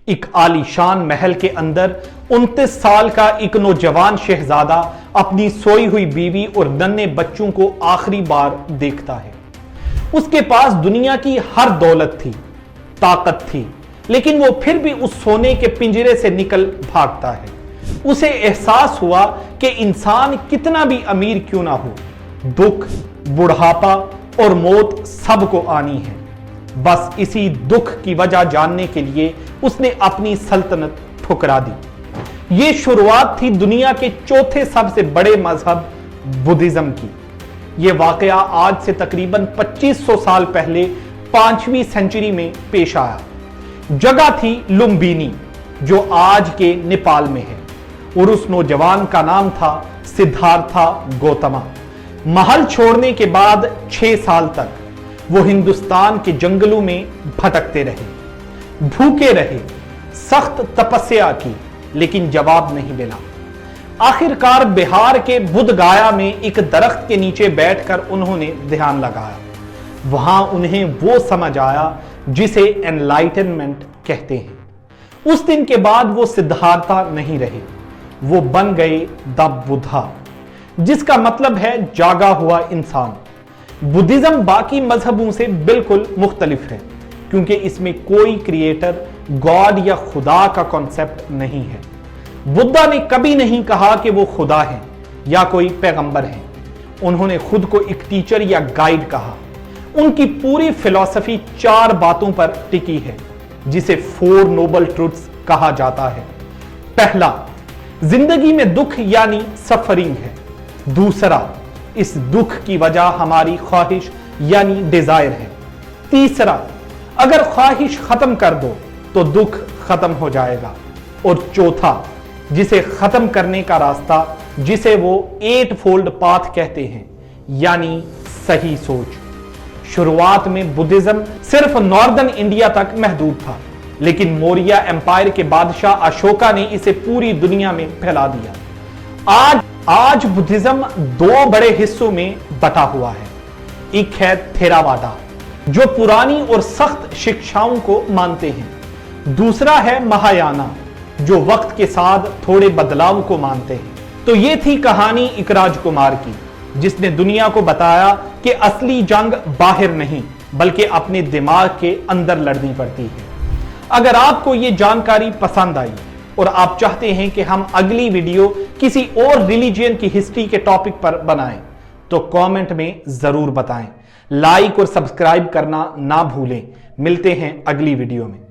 ایک عالیشان محل کے اندر 29 سال کا ایک نوجوان شہزادہ اپنی سوئی ہوئی بیوی اور ننھے بچوں کو آخری بار دیکھتا ہے۔ اس کے پاس دنیا کی ہر دولت تھی، طاقت تھی، لیکن وہ پھر بھی اس سونے کے پنجرے سے نکل بھاگتا ہے۔ اسے احساس ہوا کہ انسان کتنا بھی امیر کیوں نہ ہو، دکھ، بڑھاپا اور موت سب کو آنی ہے۔ بس اسی دکھ کی وجہ جاننے کے لیے اس نے اپنی سلطنت ٹھکرا دی۔ یہ شروعات تھی دنیا کے چوتھے سب سے بڑے مذہب بدھزم کی۔ یہ واقعہ آج سے تقریباً 2500 سال پہلے 5ویں سنچری میں پیش آیا۔ جگہ تھی لمبینی، جو آج کے نیپال میں ہے، اور اس نوجوان کا نام تھا سدھارتھا گوتما۔ محل چھوڑنے کے بعد 6 سال تک وہ ہندوستان کے جنگلوں میں بھٹکتے رہے، بھوکے رہے، سخت تپسیا کی، لیکن جواب نہیں ملا۔ آخر کار بہار کے بدھ گایا میں ایک درخت کے نیچے بیٹھ کر انہوں نے دھیان لگایا۔ وہاں انہیں وہ سمجھ آیا جسے انلائٹنمنٹ کہتے ہیں۔ اس دن کے بعد وہ سدھارتھا نہیں رہے، وہ بن گئے دا بدھا، جس کا مطلب ہے جاگا ہوا انسان۔ بدھزم باقی مذہبوں سے بالکل مختلف ہے، کیونکہ اس میں کوئی کریٹر، گاڈ یا خدا کا کانسیپٹ نہیں ہے۔ بدھا نے کبھی نہیں کہا کہ وہ خدا ہیں یا کوئی پیغمبر ہیں۔ انہوں نے خود کو ایک ٹیچر یا گائیڈ کہا۔ ان کی پوری فلسفی 4 باتوں پر ٹکی ہے، جسے 4 نوبل ٹروتس کہا جاتا ہے۔ پہلا، زندگی میں دکھ یعنی سفرنگ ہے۔ دوسرا، اس دکھ کی وجہ ہماری خواہش یعنی ڈیزائر ہے۔ تیسرا، اگر خواہش ختم کر دو تو دکھ ختم ہو جائے گا۔ اور چوتھا، جسے ختم کرنے کا راستہ، جسے وہ 8 فولڈ پاتھ کہتے ہیں، یعنی صحیح سوچ۔ شروعات میں بدھزم صرف ناردرن انڈیا تک محدود تھا، لیکن موریہ ایمپائر کے بادشاہ اشوکا نے اسے پوری دنیا میں پھیلا دیا۔ آج بدھزم 2 بڑے حصوں میں بٹا ہوا ہے۔ ایک ہے تھیراواڈا، جو پرانی اور سخت شکشاؤں کو مانتے ہیں۔ دوسرا ہے مہایانا، جو وقت کے ساتھ تھوڑے بدلاؤ کو مانتے ہیں۔ تو یہ تھی کہانی اکراج کمار کی، جس نے دنیا کو بتایا کہ اصلی جنگ باہر نہیں بلکہ اپنے دماغ کے اندر لڑنی پڑتی ہے۔ اگر آپ کو یہ جانکاری پسند آئی اور آپ چاہتے ہیں کہ ہم اگلی ویڈیو کسی اور ریلیجین کی ہسٹری کے ٹاپک پر بنائیں تو کامنٹ میں ضرور بتائیں۔ لائک اور سبسکرائب کرنا نہ بھولیں۔ ملتے ہیں اگلی ویڈیو میں۔